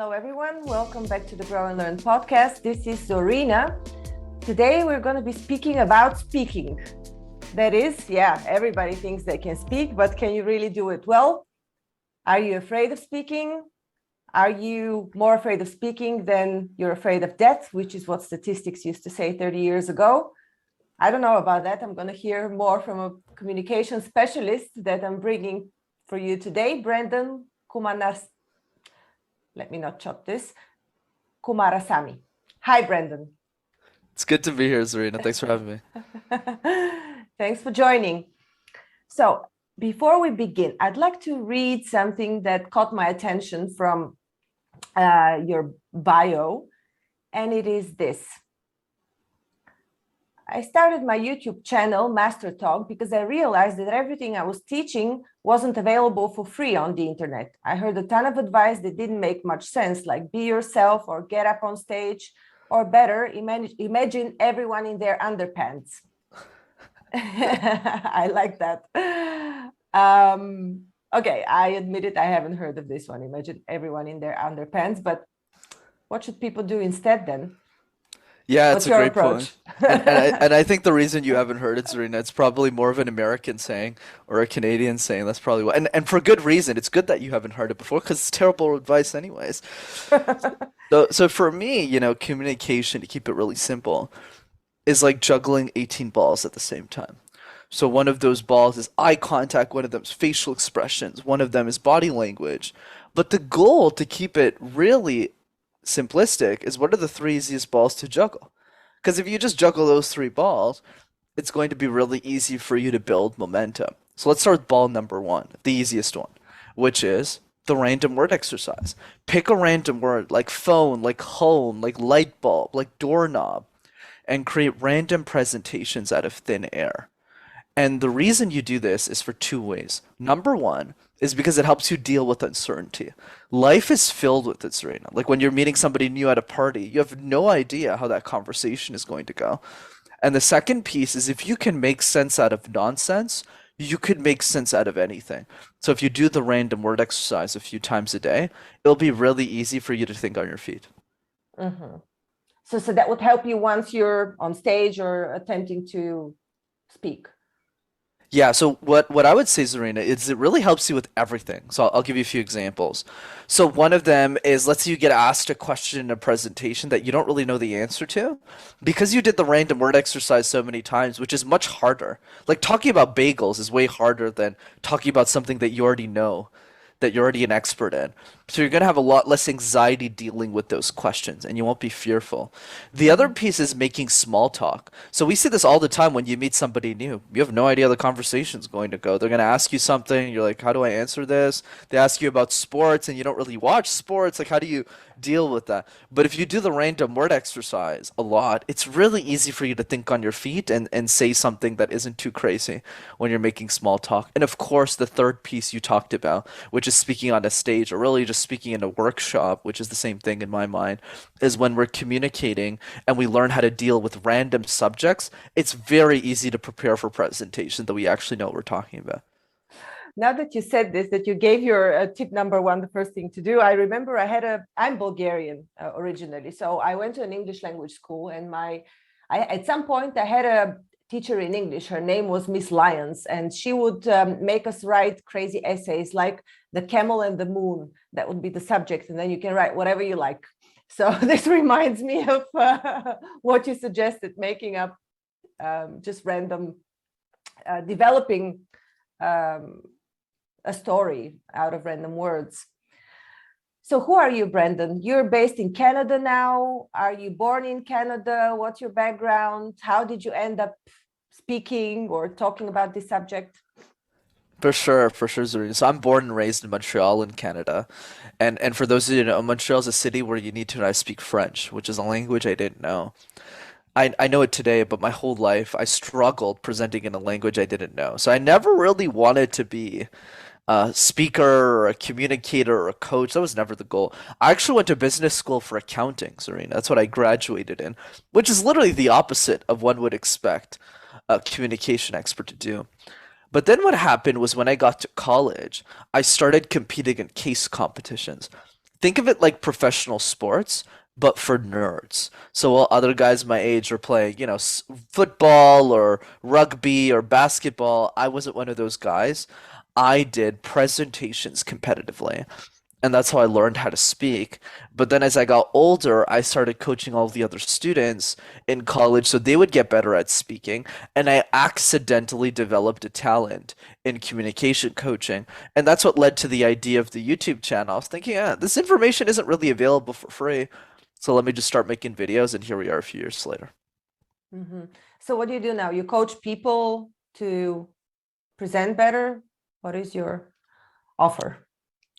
Hello, everyone. Welcome back to the Grownlearn Podcast. This is Zorina. Today, we're going to be speaking about speaking. That is, everybody thinks they can speak, but can you really do it well? Are you afraid of speaking? Are you more afraid of speaking than you're afraid of death, which is what statistics used to say 30 years ago? I don't know about that. I'm going to hear more from a communication specialist that I'm bringing for you today, Brenden Kumarasamy. Let me not chop this. Kumarasamy. Hi, Brenden. It's good to be here, Zarina. Thanks for having me. Thanks for joining. So before we begin, I'd like to read something that caught my attention from your bio, and it is this. I started my YouTube channel, MasterTalk, because I realized that everything I was teaching wasn't available for free on the internet. I heard a ton of advice that didn't make much sense, like be yourself or get up on stage, or better, imagine everyone in their underpants. I like that. Okay, I admit it, I haven't heard of this one. Imagine everyone in their underpants, but what should people do instead then? Yeah, What's it's a your great approach? point. And I think the reason you haven't heard it, Zarina, it's probably more of an American saying or a Canadian saying. That's probably why. And for good reason. It's good that you haven't heard it before because it's terrible advice anyways. So for me, communication, to keep it really simple, is like juggling 18 balls at the same time. So one of those balls is eye contact, one of them is facial expressions, one of them is body language. But the goal to keep it really simplistic is what are the three easiest balls to juggle? Because if you just juggle those three balls, it's going to be really easy for you to build momentum. So let's start with ball number one, the easiest one, which is the random word exercise. Pick a random word like phone, like home, like light bulb, like doorknob, and create random presentations out of thin air. And the reason you do this is for two ways. Number one is because it helps you deal with uncertainty. Life is filled with it, Serena. Like when you're meeting somebody new at a party, you have no idea how that conversation is going to go. And the second piece is if you can make sense out of nonsense, you could make sense out of anything. So if you do the random word exercise a few times a day, it'll be really easy for you to think on your feet. Mm-hmm. So that would help you once you're on stage or attempting to speak. Yeah, so what I would say, Zarina, is it really helps you with everything. So I'll give you a few examples. So one of them is let's say you get asked a question in a presentation that you don't really know the answer to, because you did the random word exercise so many times, which is much harder. Like talking about bagels is way harder than talking about something that you already know, that you're already an expert in. So you're going to have a lot less anxiety dealing with those questions and you won't be fearful. The other piece is making small talk. So we see this all the time when you meet somebody new. You have no idea how the conversation's going to go. They're going to ask you something. You're like, how do I answer this? They ask you about sports and you don't really watch sports. Like, how do you deal with that? But if you do the random word exercise a lot, it's really easy for you to think on your feet and say something that isn't too crazy when you're making small talk. And of course, the third piece you talked about, which is speaking on a stage or really just speaking in a workshop, which is the same thing in my mind, is when we're communicating and we learn how to deal with random subjects, it's very easy to prepare for presentation that we actually know what we're talking about. Now that you said this, that you gave your tip number one, the first thing to do, I remember I'm Bulgarian originally. So I went to an English language school and at some point I had a teacher in English. Her name was Miss Lyons, and she would make us write crazy essays like the camel and the moon. That would be the subject. And then you can write whatever you like. So this reminds me of what you suggested, making up just random, developing a story out of random words. So who are you, Brenden? You're based in Canada now. Are you born in Canada? What's your background? How did you end up speaking or talking about this subject? For sure, Zarina. So I'm born and raised in Montreal in Canada. And for those of you who know, Montreal is a city where you need to know how to speak French, which is a language I didn't know. I know it today, but my whole life I struggled presenting in a language I didn't know. So I never really wanted to be a speaker or a communicator or a coach. That was never the goal. I actually went to business school for accounting, Serena. That's what I graduated in, which is literally the opposite of one would expect a communication expert to do. But then what happened was when I got to college, I started competing in case competitions. Think of it like professional sports, but for nerds. So while other guys my age are playing, football or rugby or basketball, I wasn't one of those guys. I did presentations competitively. And that's how I learned how to speak. But then as I got older, I started coaching all the other students in college so they would get better at speaking. And I accidentally developed a talent in communication coaching. And that's what led to the idea of the YouTube channel. I was thinking, this information isn't really available for free. So let me just start making videos. And here we are a few years later. Mm-hmm. So what do you do now? You coach people to present better? What is your offer?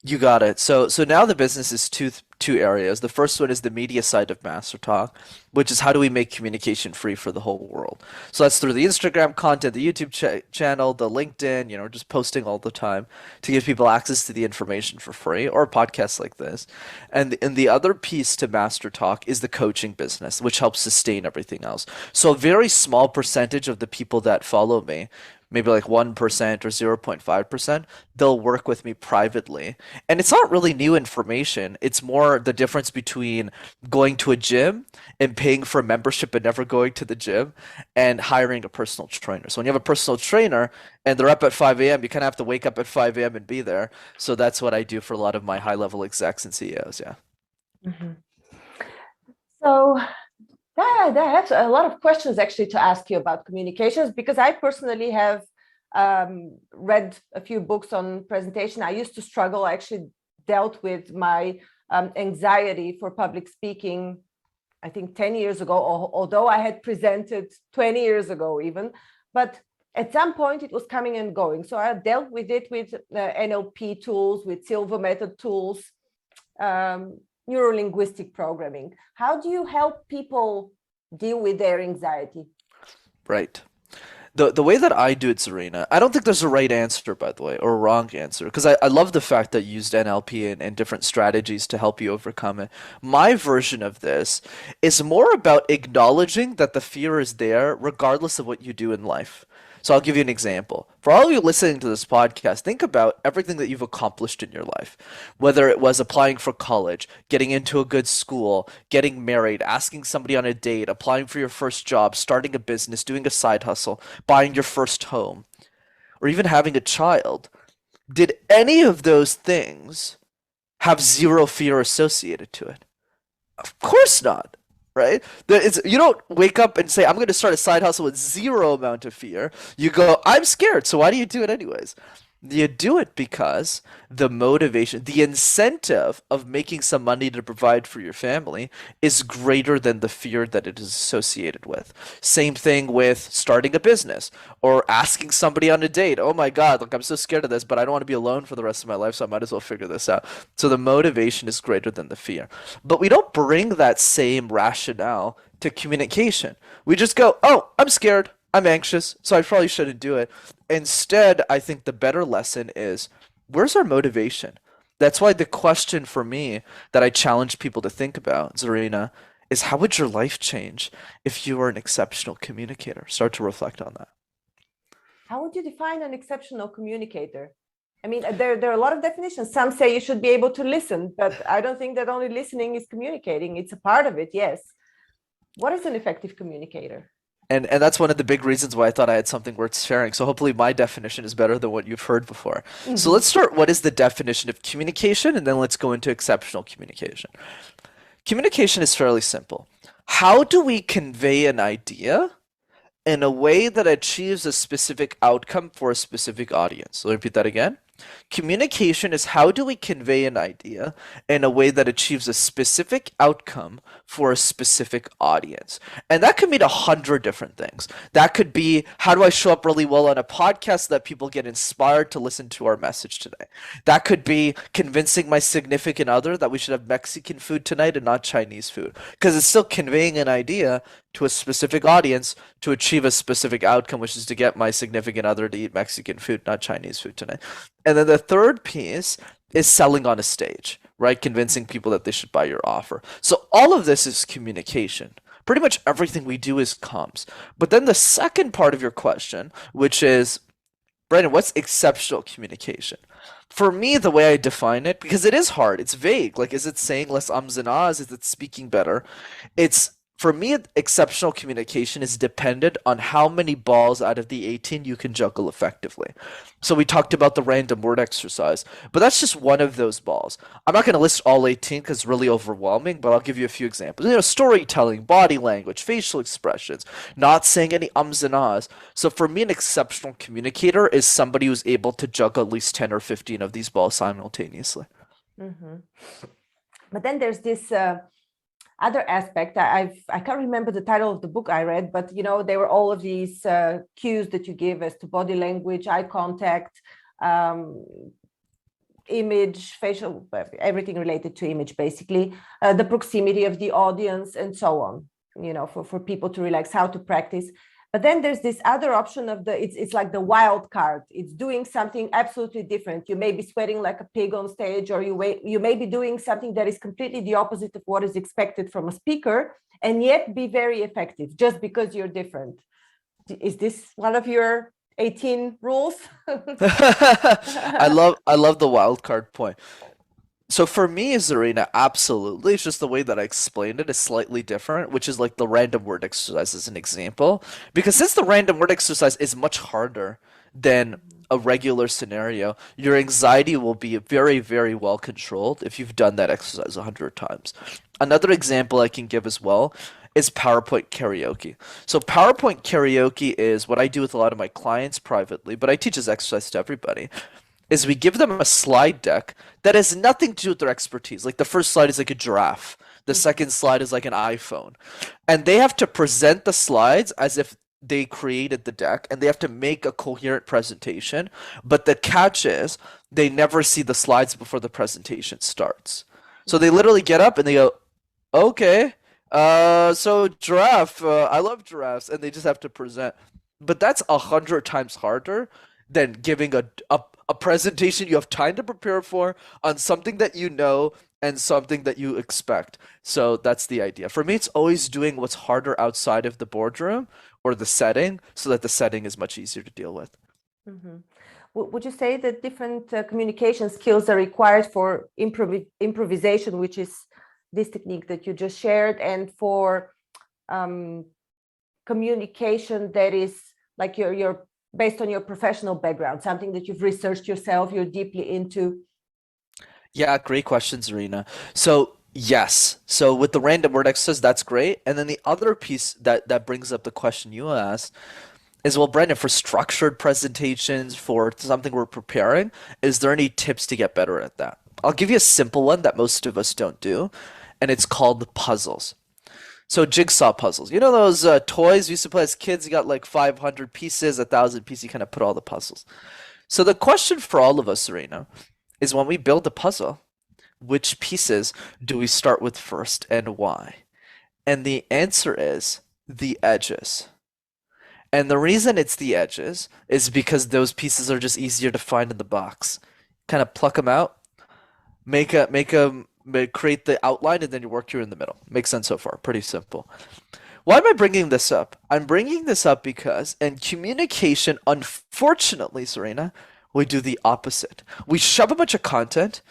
You got it. So now the business is two areas. The first one is the media side of MasterTalk, which is how do we make communication free for the whole world. So that's through the Instagram content, the YouTube channel, the LinkedIn, just posting all the time to give people access to the information for free, or podcasts like this. And the other piece to MasterTalk is the coaching business, which helps sustain everything else. So a very small percentage of the people that follow me, maybe like 1% or 0.5%, they'll work with me privately. And it's not really new information. It's more the difference between going to a gym and paying for a membership and never going to the gym and hiring a personal trainer. So when you have a personal trainer and they're up at 5 a.m., you kind of have to wake up at 5 a.m. and be there. So that's what I do for a lot of my high-level execs and CEOs, yeah. Mm-hmm. So I have a lot of questions actually to ask you about communications, because I personally have read a few books on presentation. I used to struggle. I actually dealt with my anxiety for public speaking, I think 10 years ago, although I had presented 20 years ago even. But at some point it was coming and going. So I dealt with it with NLP tools, with Silva method tools, neuro-linguistic programming. How do you help people deal with their anxiety? Right. The way that I do it, Zarina, I don't think there's a right answer, by the way, or a wrong answer, because I love the fact that you used NLP and different strategies to help you overcome it. My version of this is more about acknowledging that the fear is there regardless of what you do in life. So I'll give you an example. For all of you listening to this podcast, think about everything that you've accomplished in your life. Whether it was applying for college, getting into a good school, getting married, asking somebody on a date, applying for your first job, starting a business, doing a side hustle, buying your first home, or even having a child. Did any of those things have zero fear associated to it? Of course not. Right? You don't wake up and say, I'm going to start a side hustle with zero amount of fear. You go, I'm scared, so why do you do it anyways? You do it because the motivation, the incentive of making some money to provide for your family is greater than the fear that it is associated with. Same thing with starting a business or asking somebody on a date. Oh my God, like I'm so scared of this, but I don't want to be alone for the rest of my life, so I might as well figure this out. So the motivation is greater than the fear. But we don't bring that same rationale to communication. We just go, oh, I'm scared. I'm anxious, so I probably shouldn't do it. Instead, I think the better lesson is, where's our motivation? That's why the question for me that I challenge people to think about, Zarina, is how would your life change if you were an exceptional communicator? Start to reflect on that. How would you define an exceptional communicator? I mean, there are a lot of definitions. Some say you should be able to listen, but I don't think that only listening is communicating. It's a part of it, yes. What is an effective communicator? And that's one of the big reasons why I thought I had something worth sharing. So hopefully my definition is better than what you've heard before. Mm-hmm. So let's start, what is the definition of communication? And then let's go into exceptional communication. Communication is fairly simple. How do we convey an idea in a way that achieves a specific outcome for a specific audience? So let me repeat that again. Communication is how do we convey an idea in a way that achieves a specific outcome for a specific audience. And that could mean 100 different things. That could be, how do I show up really well on a podcast so that people get inspired to listen to our message today? That could be convincing my significant other that we should have Mexican food tonight and not Chinese food. Because it's still conveying an idea to a specific audience to achieve a specific outcome, which is to get my significant other to eat Mexican food, not Chinese food tonight. And then the third piece is selling on a stage, right? Convincing people that they should buy your offer. So all of this is communication. Pretty much everything we do is comms. But then the second part of your question, which is Brenden, what's exceptional communication? For me, the way I define it, because it is hard, it's vague. Like, is it saying less ums and ahs? Is it speaking better? It's For me, exceptional communication is dependent on how many balls out of the 18 you can juggle effectively. So we talked about the random word exercise, but that's just one of those balls. I'm not going to list all 18 because it's really overwhelming, but I'll give you a few examples. Storytelling, body language, facial expressions, not saying any ums and ahs. So for me, an exceptional communicator is somebody who's able to juggle at least 10 or 15 of these balls simultaneously. Mm-hmm. But then there's this other aspect. I can't remember the title of the book I read, but there were all of these cues that you give as to body language, eye contact, image, facial, everything related to image, basically, the proximity of the audience, and so on. For people to relax, how to practice. But then there's this other option of it's like the wild card. It's doing something absolutely different. You may be sweating like a pig on stage, or you may be doing something that is completely the opposite of what is expected from a speaker, and yet be very effective just because you're different. Is this one of your 18 rules? I love the wild card point. So for me, Zarina, absolutely. It's just the way that I explained it is slightly different, which is like the random word exercise as an example. Because since the random word exercise is much harder than a regular scenario, your anxiety will be very, very well controlled if you've done that exercise 100 times. Another example I can give as well is PowerPoint karaoke. So PowerPoint karaoke is what I do with a lot of my clients privately, but I teach this exercise to everybody. Is we give them a slide deck that has nothing to do with their expertise. Like the first slide is like a giraffe. The second slide is like an iPhone. And they have to present the slides as if they created the deck, and they have to make a coherent presentation. But the catch is they never see the slides before the presentation starts. So they literally get up and they go, okay, so giraffe, I love giraffes, and they just have to present. But that's 100 times harder than giving a presentation you have time to prepare for on something that you know and something that you expect. So that's the idea. For me, it's always doing what's harder outside of the boardroom or the setting so that the setting is much easier to deal with. Mm-hmm. Would you say that different communication skills are required for improvisation, which is this technique that you just shared, and for communication that is like your based on your professional background, something that you've researched yourself, you're deeply into? Yeah, great question, Zarina. So yes, so with the random word exercise, that's great. And then the other piece that brings up the question you asked is, well, Brenden, for structured presentations, for something we're preparing, is there any tips to get better at that? I'll give you a simple one that most of us don't do, and it's called puzzles. So jigsaw puzzles. You know those toys we used to play as kids? You got like 500 pieces, 1,000 pieces, you kind of put all the puzzles. So the question for all of us, Serena, is when we build a puzzle, which pieces do we start with first and why? And the answer is the edges. And the reason it's the edges is because those pieces are just easier to find in the box. Kind of pluck them out, create the outline, and then you work here in the middle. Makes sense so far. Pretty simple. Why am I bringing this up? I'm bringing this up because in communication, unfortunately, Serena, we do the opposite. We shove a bunch of content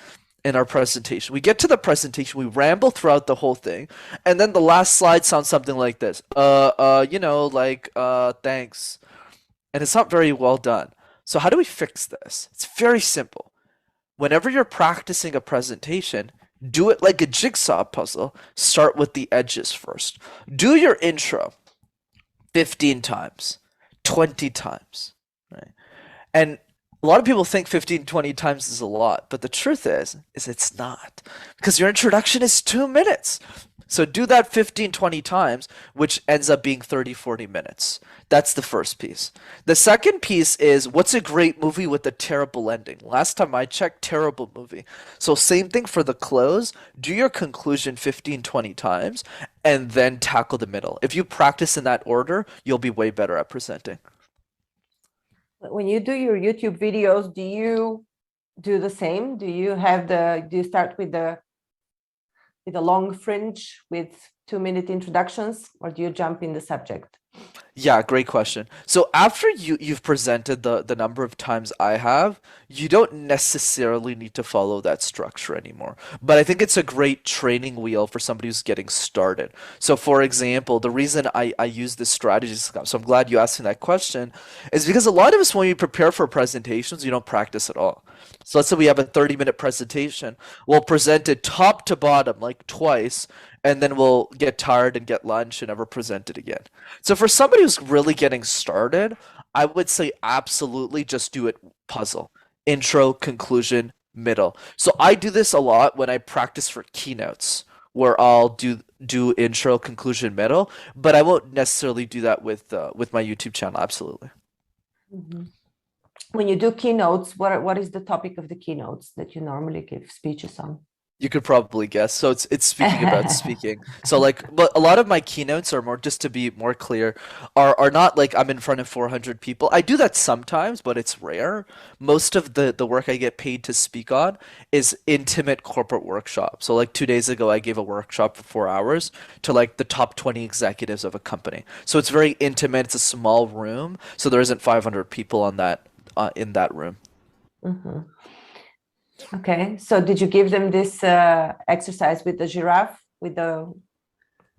in our presentation. We get to the presentation, we ramble throughout the whole thing, and then the last slide sounds something like this. Thanks. And it's not very well done. So how do we fix this? It's very simple. Whenever you're practicing a presentation, do it like a jigsaw puzzle. Start with the edges first. Do your intro 15 times, 20 times, right? And a lot of people think 15, 20 times is a lot, but the truth is it's not, because your introduction is 2 minutes. So do that 15, 20 times, which ends up being 30, 40 minutes. That's the first piece. The second piece is, what's a great movie with a terrible ending? Last time I checked, terrible movie. So same thing for the close. Do your conclusion 15, 20 times, and then tackle the middle. If you practice in that order, you'll be way better at presenting. When you do your YouTube videos, do you do the same? Do you start with the long fringe with 2-minute introductions, or do you jump in the subject? Yeah, great question. So after you've presented the number of times I have, you don't necessarily need to follow that structure anymore. But I think it's a great training wheel for somebody who's getting started. So for example, the reason I use this strategy, so I'm glad you asked me that question, is because a lot of us when we prepare for presentations, you don't practice at all. So let's say we have a 30-minute presentation, we'll present it top to bottom like twice, and then we'll get tired and get lunch and never present it again. So for somebody who's really getting started, I would say absolutely just do it puzzle. Intro, conclusion, middle. So I do this a lot when I practice for keynotes where I'll do intro, conclusion, middle, but I won't necessarily do that with my YouTube channel. Absolutely. Mhm. When you do keynotes, what is the topic of the keynotes that you normally give speeches on? You could probably guess. So it's speaking about speaking. So like, but a lot of my keynotes are more, just to be more clear, are not like I'm in front of 400 people. I do that sometimes, but it's rare. Most of the work I get paid to speak on is intimate corporate workshop. So like 2 days ago, I gave a workshop for 4 hours to like the top 20 executives of a company. So it's very intimate. It's a small room, so there isn't 500 people on that in that room. Mhm. Okay, so did you give them this exercise with the giraffe, with the,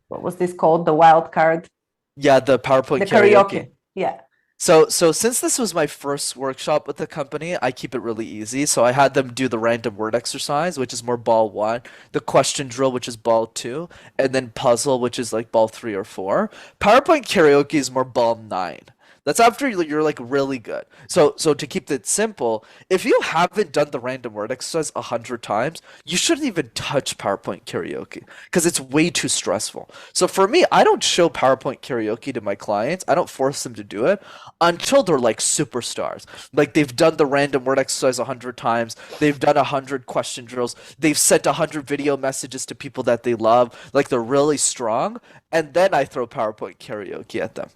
what was this called? The wild card, Yeah, the PowerPoint the karaoke. karaoke. Yeah. So since this was my first workshop with the company, I keep it really easy. So I had them do the random word exercise, which is more ball one, the question drill, which is ball two, and then puzzle, which is like ball three or four. PowerPoint karaoke is more ball nine. That's after you're like really good. So to keep it simple, if you haven't done the random word exercise 100 times, you shouldn't even touch PowerPoint karaoke because it's way too stressful. So for me, I don't show PowerPoint karaoke to my clients. I don't force them to do it until they're like superstars. Like they've done the random word exercise 100 times. They've done 100 question drills. They've sent 100 video messages to people that they love. Like they're really strong. And then I throw PowerPoint karaoke at them.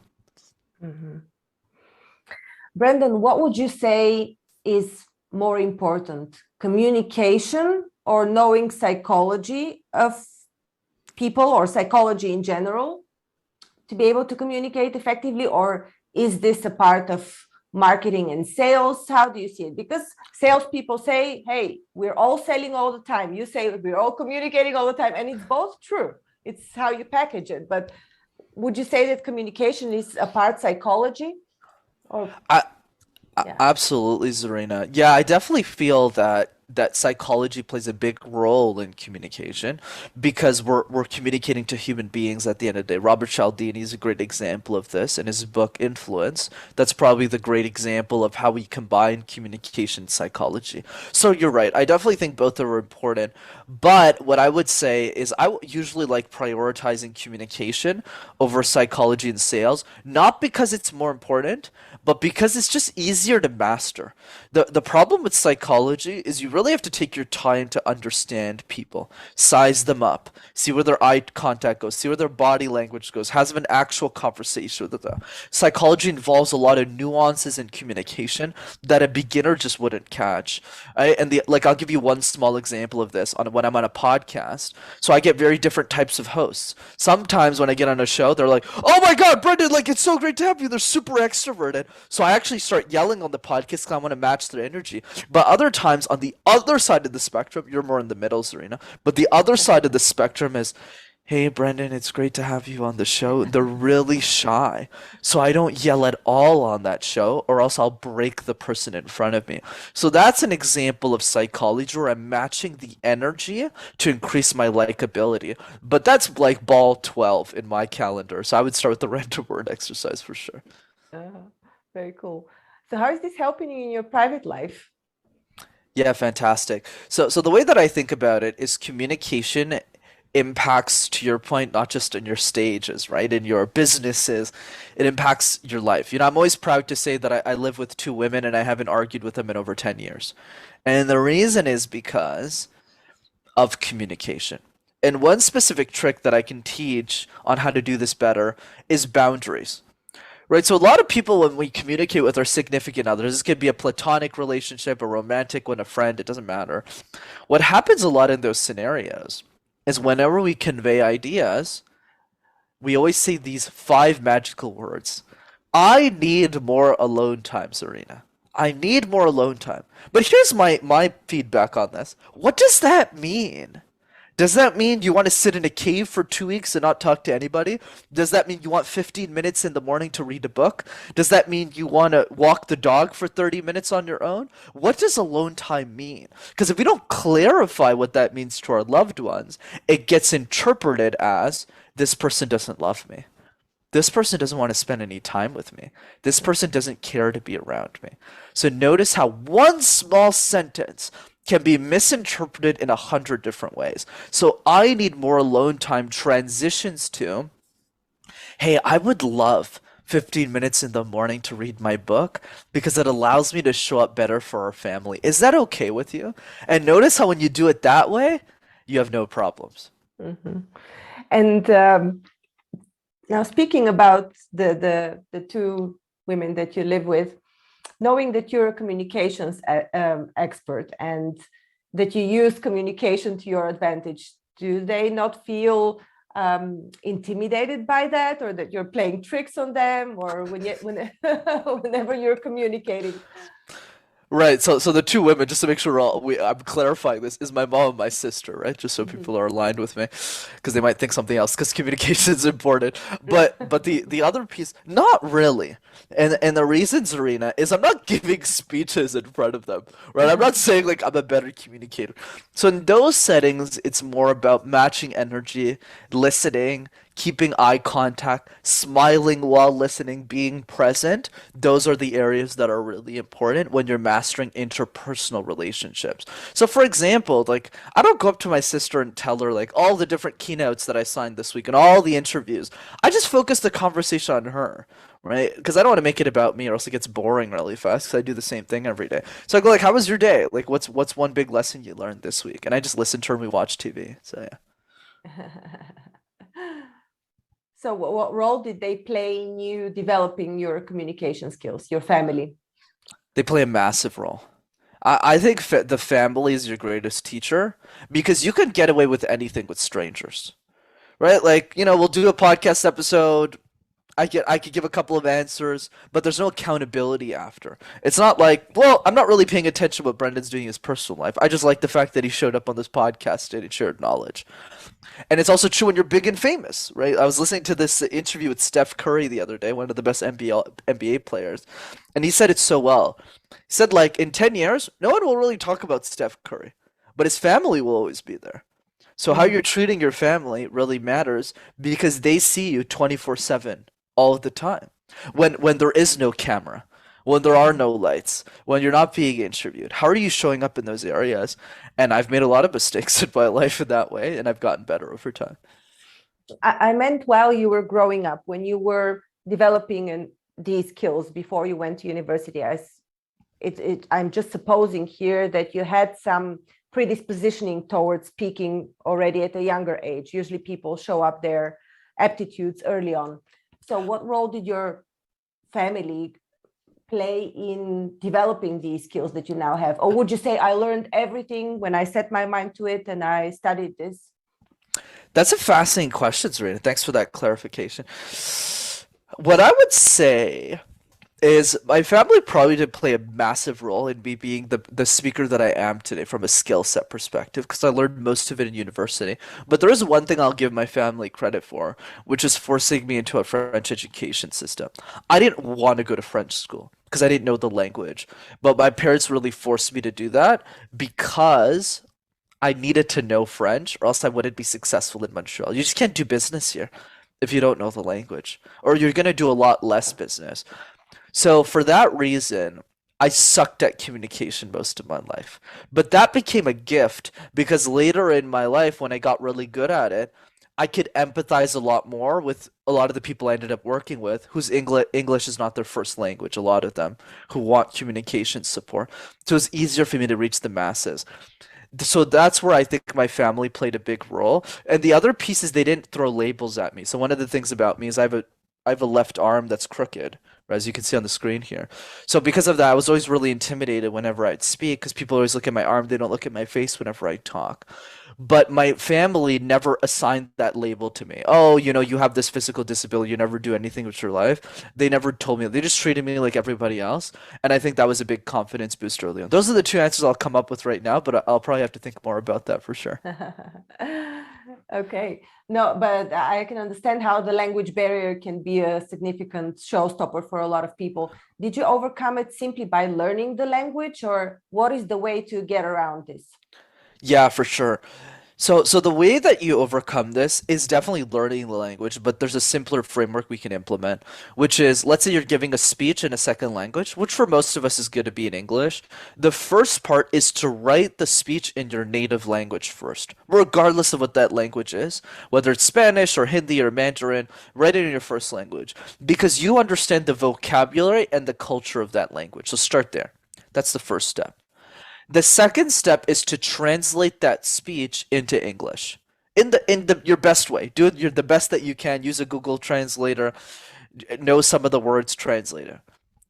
Mhm. Brenden, what would you say is more important, communication or knowing psychology of people or psychology in general to be able to communicate effectively? Or is this a part of marketing and sales? How do you see it? Because salespeople say, hey, we're all selling all the time. You say we're all communicating all the time. And it's both true. It's how you package it. But would you say that communication is a part psychology? Or I, yeah. Absolutely, Zarina. Yeah, I definitely feel that psychology plays a big role in communication because we're communicating to human beings at the end of the day. Robert Cialdini is a great example of this in his book Influence. That's probably the great example of how we combine communication and psychology. So you're right. I definitely think both are important. But what I would say is usually like prioritizing communication over psychology and sales, not because it's more important, but because it's just easier to master. The problem with psychology is you really have to take your time to understand people, size them up, see where their eye contact goes, see where their body language goes, has an actual conversation with them. Psychology involves a lot of nuances in communication that a beginner just wouldn't catch. And the like I'll give you one small example of this on when I'm on a podcast. So I get very different types of hosts. Sometimes when I get on a show, they're like, "Oh my God, Brenden, like it's so great to have you." They're super extroverted. So I actually start yelling on the podcast because I want to match their energy. But other times on the other side of the spectrum, you're more in the middle, Serena. But the other side of the spectrum is, "Hey, Brenden, it's great to have you on the show." They're really shy. So I don't yell at all on that show, or else I'll break the person in front of me. So that's an example of psychology where I'm matching the energy to increase my likability. But that's like ball 12 in my calendar. So I would start with the random word exercise for sure. Very cool. So how is this helping you in your private life? Yeah, fantastic. So the way that I think about it is communication impacts, to your point, not just in your stages, right? In your businesses, it impacts your life. You know, I'm always proud to say that I live with two women and I haven't argued with them in over 10 years. And the reason is because of communication. And one specific trick that I can teach on how to do this better is boundaries. Right, so a lot of people, when we communicate with our significant others, this could be a platonic relationship, a romantic one, a friend, it doesn't matter. What happens a lot in those scenarios is whenever we convey ideas, we always say these five magical words. I need more alone time, Serena. I need more alone time. But here's my feedback on this. What does that mean? Does that mean you want to sit in a cave for 2 weeks and not talk to anybody? Does that mean you want 15 minutes in the morning to read a book? Does that mean you want to walk the dog for 30 minutes on your own? What does alone time mean? Because if we don't clarify what that means to our loved ones, it gets interpreted as this person doesn't love me. This person doesn't want to spend any time with me. This person doesn't care to be around me. So notice how one small sentence can be misinterpreted in 100 different ways. So I need more alone time transitions to, hey, I would love 15 minutes in the morning to read my book because it allows me to show up better for our family. Is that okay with you? And notice how when you do it that way, you have no problems. Mm-hmm. And now speaking about the two women that you live with, knowing that you're a communications expert and that you use communication to your advantage, do they not feel intimidated by that, or that you're playing tricks on them, or whenever you're communicating? Right. So the two women, just to make sure I'm clarifying this, is my mom and my sister, right? Just so people are aligned with me, because they might think something else, because communication is important. But the other piece, not really. And the reason, Zarina, is I'm not giving speeches in front of them, right? I'm not saying like I'm a better communicator. So in those settings, it's more about matching energy, listening, keeping eye contact, smiling while listening, being present. Those are the areas that are really important when you're mastering interpersonal relationships. So for example, like I don't go up to my sister and tell her like all the different keynotes that I signed this week and all the interviews. I just focus the conversation on her, right? Because I don't want to make it about me or else it gets boring really fast because I do the same thing every day. So I go like, how was your day? Like what's one big lesson you learned this week? And I just listen to her and we watch TV. So yeah. So what role did they play in you developing your communication skills, your family? They play a massive role. I think the family is your greatest teacher because you can get away with anything with strangers, right? Like, we'll do a podcast episode. I could give a couple of answers, but there's no accountability after. It's not like, well, I'm not really paying attention to what Brendan's doing in his personal life. I just like the fact that he showed up on this podcast and he shared knowledge. And it's also true when you're big and famous, right? I was listening to this interview with Steph Curry the other day, one of the best NBA players, and he said it so well. He said, like, in 10 years, no one will really talk about Steph Curry, but his family will always be there. So how you're treating your family really matters because they see you 24/7 all of the time. When there is no camera, when there are no lights, when you're not being interviewed, how are you showing up in those areas? And I've made a lot of mistakes in my life in that way, and I've gotten better over time. I meant while you were growing up, when you were developing these skills before you went to university. I'm just supposing here that you had some predispositioning towards speaking already at a younger age. Usually people show up their aptitudes early on. So what role did your family play in developing these skills that you now have? Or would you say I learned everything when I set my mind to it and I studied this? That's a fascinating question, Serena. Thanks for that clarification. What I would say is my family probably did play a massive role in me being the speaker that I am today from a skill set perspective because I learned most of it in university. But there is one thing I'll give my family credit for, which is forcing me into a French education system. I didn't want to go to French school because I didn't know the language, but my parents really forced me to do that because I needed to know French or else I wouldn't be successful in Montreal. You just can't do business here if you don't know the language, or you're going to do a lot less business. So for that reason, I sucked at communication most of my life. But that became a gift because later in my life, when I got really good at it, I could empathize a lot more with a lot of the people I ended up working with whose English is not their first language, a lot of them, who want communication support. So it's easier for me to reach the masses. So that's where I think my family played a big role. And the other piece is they didn't throw labels at me. So one of the things about me is I have a left arm that's crooked, as you can see on the screen here. So because of that, I was always really intimidated whenever I'd speak because people always look at my arm. They don't look at my face whenever I talk. but my family never assigned that label to me. Oh, you have this physical disability, you never do anything with your life. They never told me. They just treated me like everybody else. And I think that was a big confidence boost early on. Those are the two answers I'll come up with right now, but I'll probably have to think more about that for sure. Okay. No, but I can understand how the language barrier can be a significant showstopper for a lot of people. Did you overcome it simply by learning the language, or what is the way to get around this? Yeah, for sure. So the way that you overcome this is definitely learning the language, but there's a simpler framework we can implement, which is, let's say you're giving a speech in a second language, which for most of us is going to be in English. The first part is to write the speech in your native language first, regardless of what that language is, whether it's Spanish or Hindi or Mandarin, write it in your first language, because you understand the vocabulary and the culture of that language. So start there. That's the first step. The second step is to translate that speech into English in the your best way. Do it the best that you can. Use a Google Translator. Know some of the words, translate it.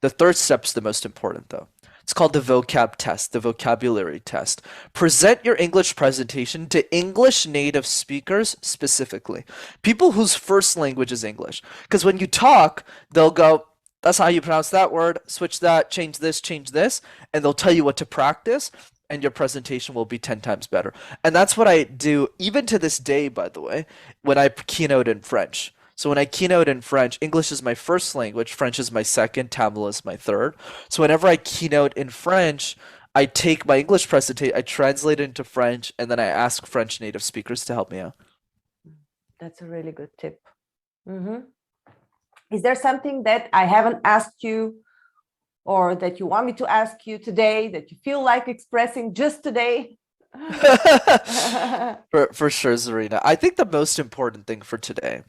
The third step is the most important though. It's called the vocab test, the vocabulary test. Present your English presentation to English native speakers specifically, people whose first language is English. Because when you talk, they'll go, that's how you pronounce that word, switch that, change this, and they'll tell you what to practice, and your presentation will be 10 times better. And that's what I do, even to this day, by the way, when I keynote in French. So when I keynote in French, English is my first language, French is my second, Tamil is my third. So whenever I keynote in French, I take my English presentation, I translate it into French, and then I ask French native speakers to help me out. That's a really good tip. Is there something that I haven't asked you, or that you want me to ask you today, that you feel like expressing just today? For sure, Zarina. I think the most important thing for today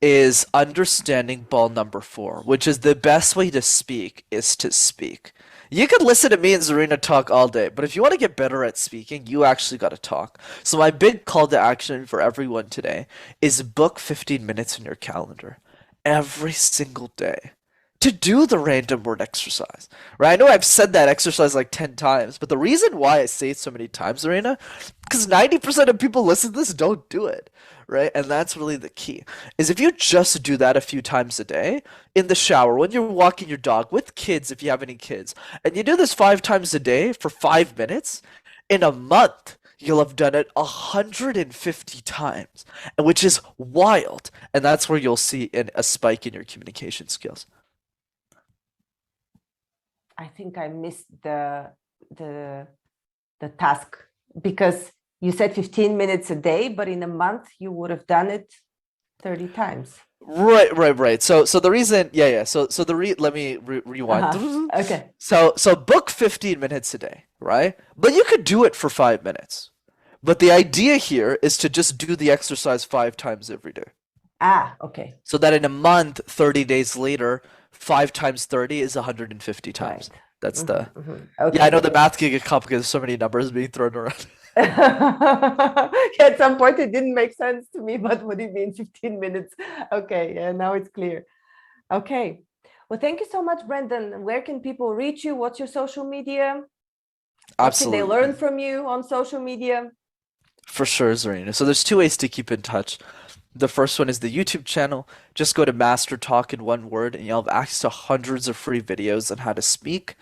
is understanding ball number 4, which is the best way to speak is to speak. You could listen to me and Zarina talk all day, but if you want to get better at speaking, you actually got to talk. So my big call to action for everyone today is book 15 minutes in your calendar every single day to do the random word exercise, right? I know I've said that exercise like 10 times, but the reason why I say it so many times, Arena, because 90% of people listen to this don't do it, right? And that's really the key, is if you just do that a few times a day, in the shower, when you're walking your dog, with kids, if you have any kids, and you do this 5 times a day for 5 minutes, in a month, you'll have done it 150 times, and which is wild. And that's where you'll see a spike in your communication skills. I think I missed the task, because you said 15 minutes a day, but in a month you would have done it 30 times. Right. So the reason, yeah. So let me rewind. Okay. So book 15 minutes a day, right? But you could do it for 5 minutes. But the idea here is to just do the exercise 5 times every day. Okay. So that in a month, 30 days later, 5 times 30 is 150 times. Right. That's the... Okay. Yeah, I know the math can get complicated. There's so many numbers being thrown around. At some point, it didn't make sense to me, but what do you mean 15 minutes? Okay, yeah, now it's clear. Okay. Well, thank you so much, Brenden. Where can people reach you? What's your social media? Absolutely. What can they learn from you on social media? For sure, Zarina. So there's 2 ways to keep in touch. The first one is the YouTube channel. Just go to MasterTalk in one word and you'll have access to hundreds of free videos on how to speak.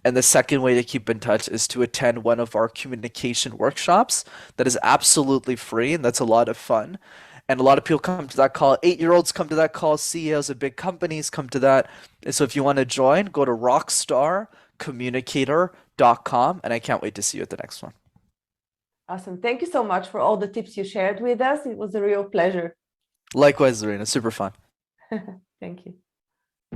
And the second way to keep in touch is to attend one of our communication workshops that is absolutely free, and that's a lot of fun. And a lot of people come to that call. 8-year-olds come to that call. CEOs of big companies come to that. And so if you want to join, go to rockstarcommunicator.com, and I can't wait to see you at the next one. Awesome. Thank you so much for all the tips you shared with us. It was a real pleasure. Likewise, Zarina. Super fun. Thank you.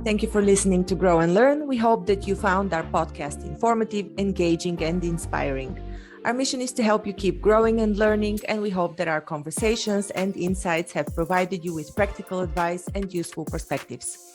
Thank you for listening to Grow and Learn. We hope that you found our podcast informative, engaging, and inspiring. Our mission is to help you keep growing and learning, and we hope that our conversations and insights have provided you with practical advice and useful perspectives.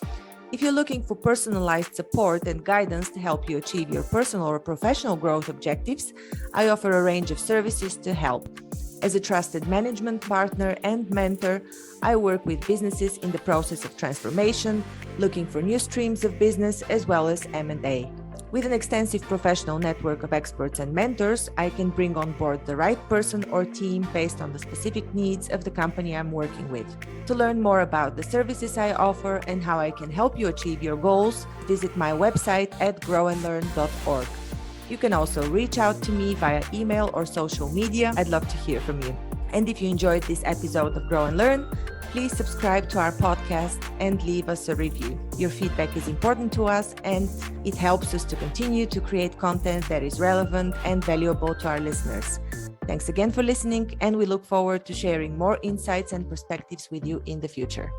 If you're looking for personalized support and guidance to help you achieve your personal or professional growth objectives, I offer a range of services to help. As a trusted management partner and mentor, I work with businesses in the process of transformation, looking for new streams of business, as well as M&A. With an extensive professional network of experts and mentors, I can bring on board the right person or team based on the specific needs of the company I'm working with. To learn more about the services I offer and how I can help you achieve your goals, visit my website at grownlearn.org. You can also reach out to me via email or social media. I'd love to hear from you. And if you enjoyed this episode of Grow and Learn, please subscribe to our podcast and leave us a review. Your feedback is important to us and it helps us to continue to create content that is relevant and valuable to our listeners. Thanks again for listening, and we look forward to sharing more insights and perspectives with you in the future.